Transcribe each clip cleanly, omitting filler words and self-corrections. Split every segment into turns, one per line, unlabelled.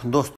दोस्त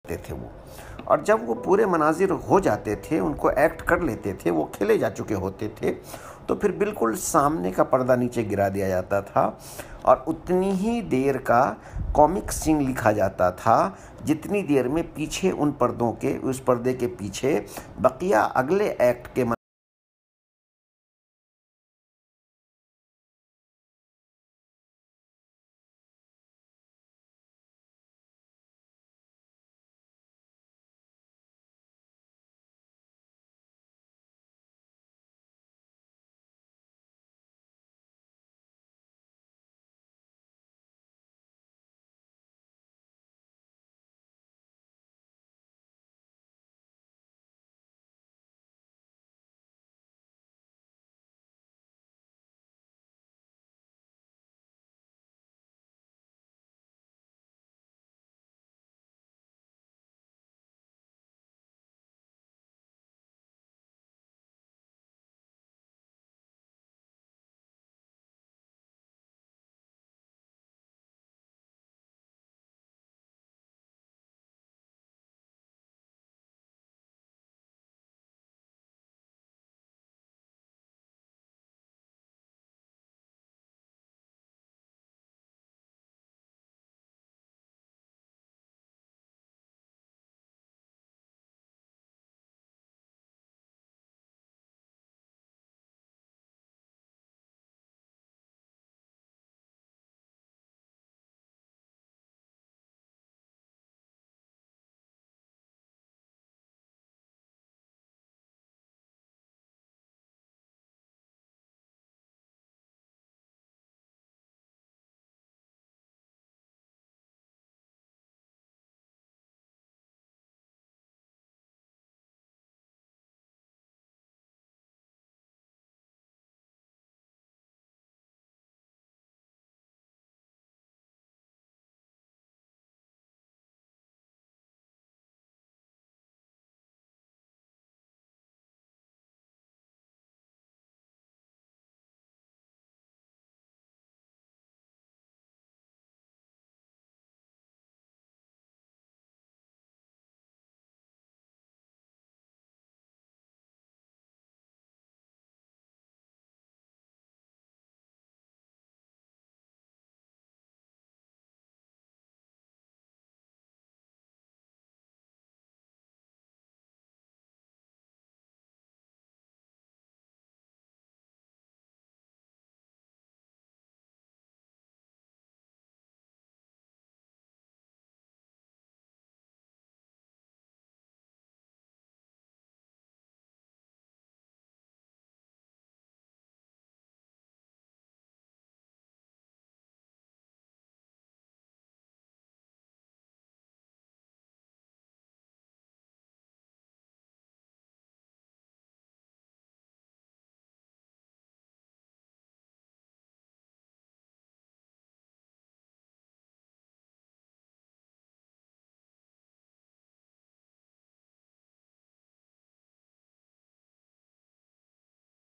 थे वो। और जब वो पूरे मनाजिर हो जाते थे, उनको एक्ट कर लेते थे, वो खेले जा चुके होते थे, तो फिर बिल्कुल सामने का पर्दा नीचे गिरा दिया जाता था और उतनी ही देर का कॉमिक सीन लिखा जाता था जितनी देर में पीछे उन पर्दों के, उस पर्दे के पीछे बकिया अगले एक्ट के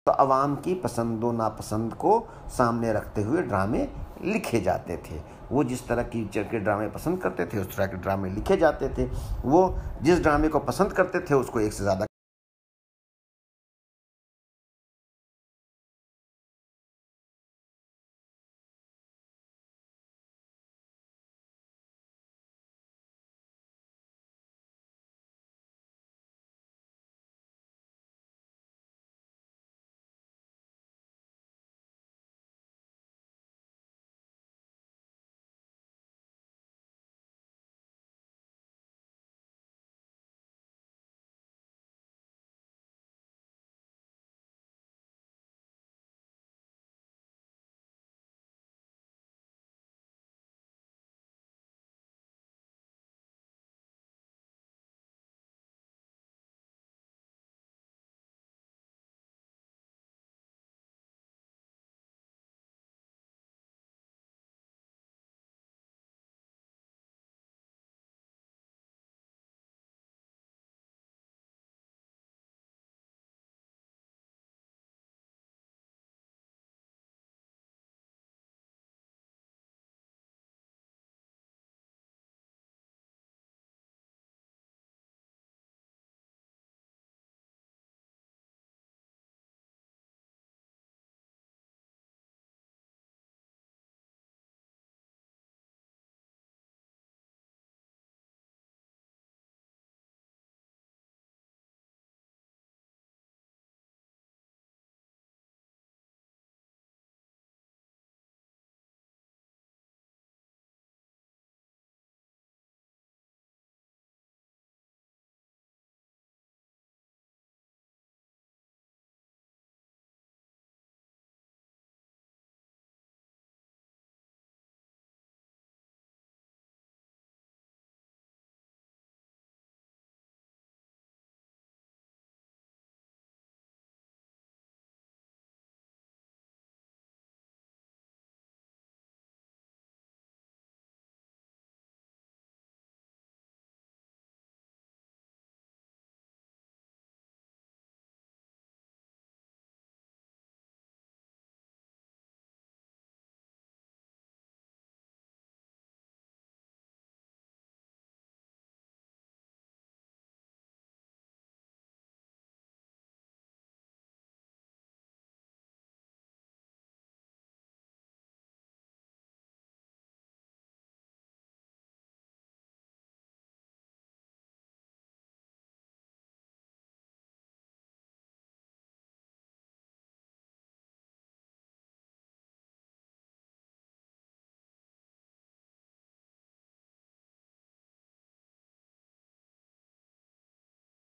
तो आवाम की पसंद व नापसंद को सामने रखते हुए ड्रामे लिखे जाते थे। वो जिस तरह की के ड्रामे पसंद करते थे उस तरह के ड्रामे लिखे जाते थे। वो जिस ड्रामे को पसंद करते थे उसको एक से ज़्यादा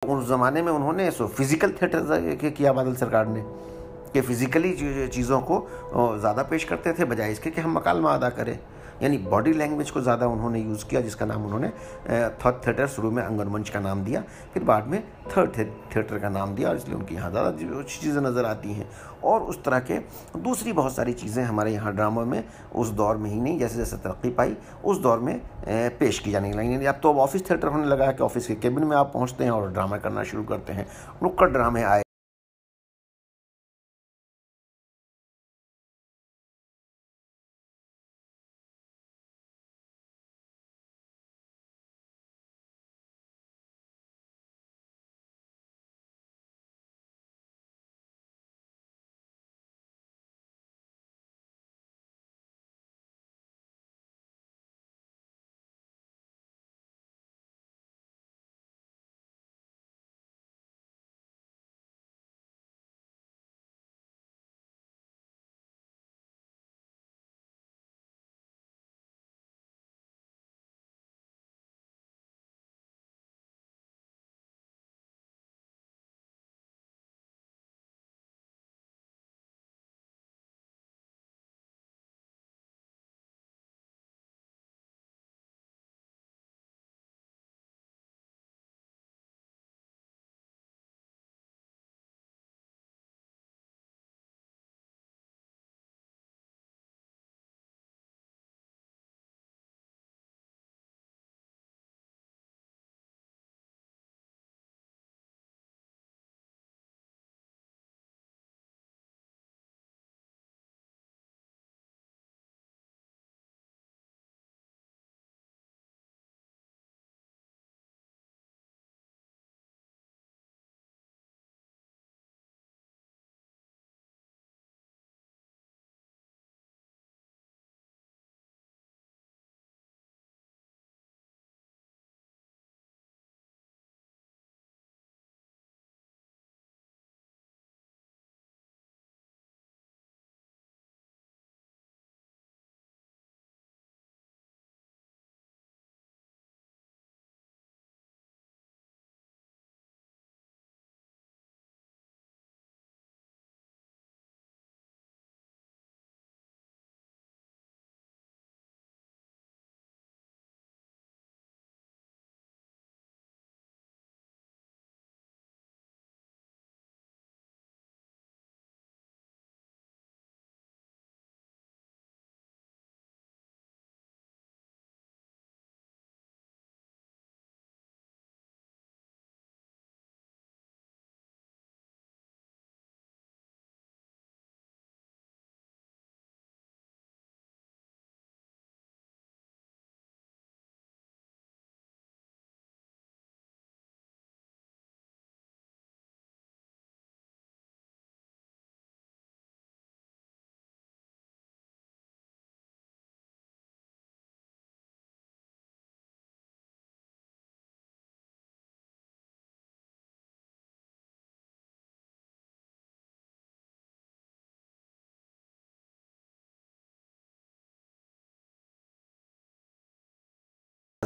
उस ज़माने में उन्होंने सो फिज़िकल थिएटर किया बादल सरकार ने कि फिज़िकली चीज़ों को ज़्यादा पेश करते थे बजाय इसके कि हम मकालमा अदा करें। यानी बॉडी लैंग्वेज को ज़्यादा उन्होंने यूज़ किया जिसका नाम उन्होंने थॉट थिएटर शुरू में अंगन का नाम दिया, फिर बाद में थर्ड थिएटर का नाम दिया और इसलिए उनकी यहाँ ज़्यादा अच्छी चीज़ें नज़र आती हैं। और उस तरह के दूसरी बहुत सारी चीज़ें हमारे यहाँ ड्रामा में उस दौर में ही नहीं, जैसे जैसे तरक्की पाई उस दौर में पेश की जाने लगी। अब तो अब ऑफिस थिएटर होने लगा कि ऑफिस के केबिन में आप पहुँचते हैं और ड्रामा करना शुरू करते हैं। नुक्कड़ ड्रामे आए।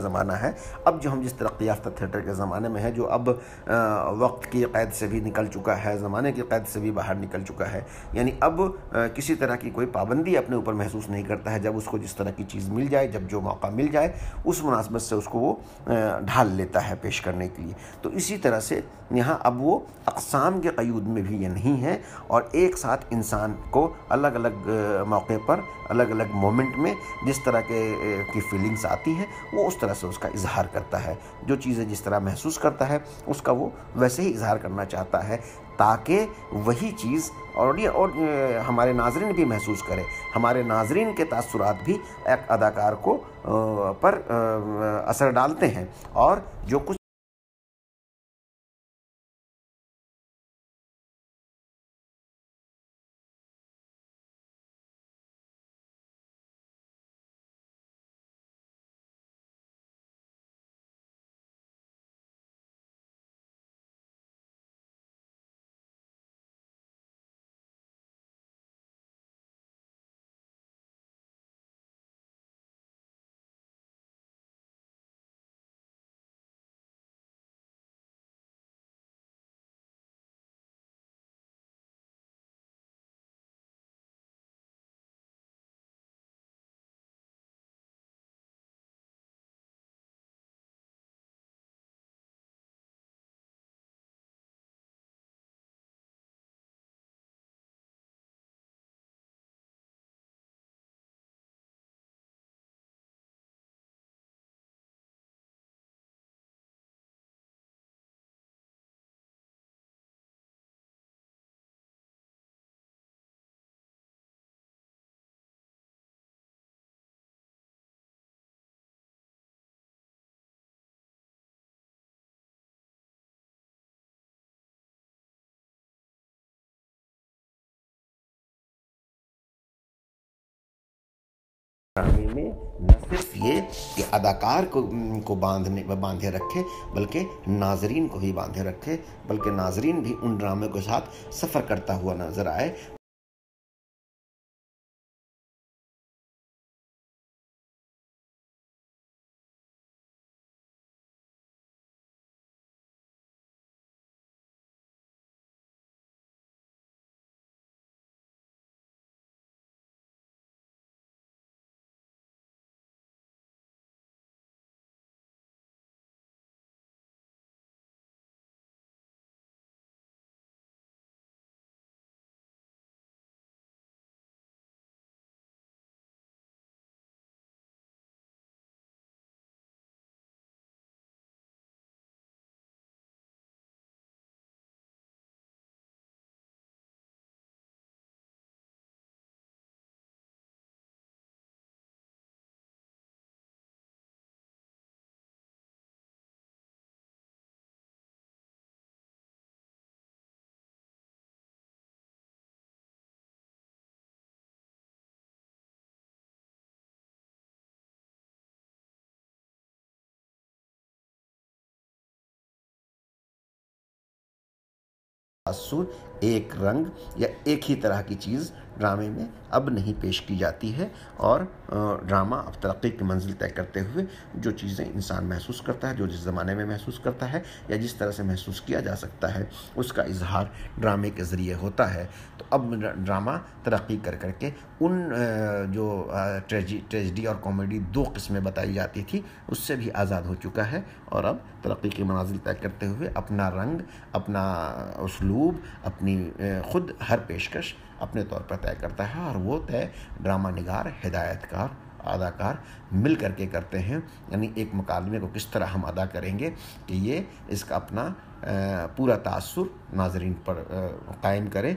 ज़माना है। अब जो हम जिस तरक्की याफ्ता थिएटर के ज़माने में है, जो अब वक्त की क़ैद से भी निकल चुका है, ज़माने की क़ैद से भी बाहर निकल चुका है, यानी अब किसी तरह की कोई पाबंदी अपने ऊपर महसूस नहीं करता है। जब उसको जिस तरह की चीज़ मिल जाए, जब जो मौका मिल जाए, उस मुनासबत से उसको वो ढाल लेता है पेश करने के लिए। तो इसी तरह से यहाँ अब वो अक़साम के क़यूद में भी ये नहीं है, और एक साथ इंसान को अलग अलग मौके पर, अलग अलग मोमेंट में जिस तरह की फीलिंग्स आती हैं, वो उस तरह से उसका इजहार करता है। जो चीज़ें जिस तरह महसूस करता है, उसका वो वैसे ही इजहार करना चाहता है, ताकि वही चीज़ और हमारे नाज़रीन भी महसूस करें। हमारे नाज़रीन के तासुरात भी एक अदाकार को पर असर डालते हैं, और जो कुछ ड्रामे में न सिर्फ ये कि अदाकार को बांधे रखे, बल्कि नाजरीन को ही बांधे रखे, बल्कि नाजरीन भी उन ड्रामे के साथ सफ़र करता हुआ नजर आए। तासुर, एक रंग या एक ही तरह की चीज़ ड्रामे में अब नहीं पेश की जाती है, और ड्रामा अब तरक्की की मंजिल तय करते हुए जो चीज़ें इंसान महसूस करता है, जो जिस ज़माने में महसूस करता है या जिस तरह से महसूस किया जा सकता है, उसका इजहार ड्रामे के ज़रिए होता है। तो अब ड्रामा तरक्की कर करके उन जो ट्रेजिडी और कॉमेडी दो किस्में बताई जाती थी, उससे भी आज़ाद हो चुका है, और अब तरक्की की मंजिल तय करते हुए अपना रंग, अपना उसलूब, अपनी ख़ुद हर पेशकश अपने तौर पर तय करता है, और वो तय ड्रामा निगार, हिदायतकार, अदाकार मिल करके करते हैं। यानी एक मुकालमे को किस तरह हम अदा करेंगे कि ये इसका अपना पूरा तासुर नाज़रीन पर कायम करे,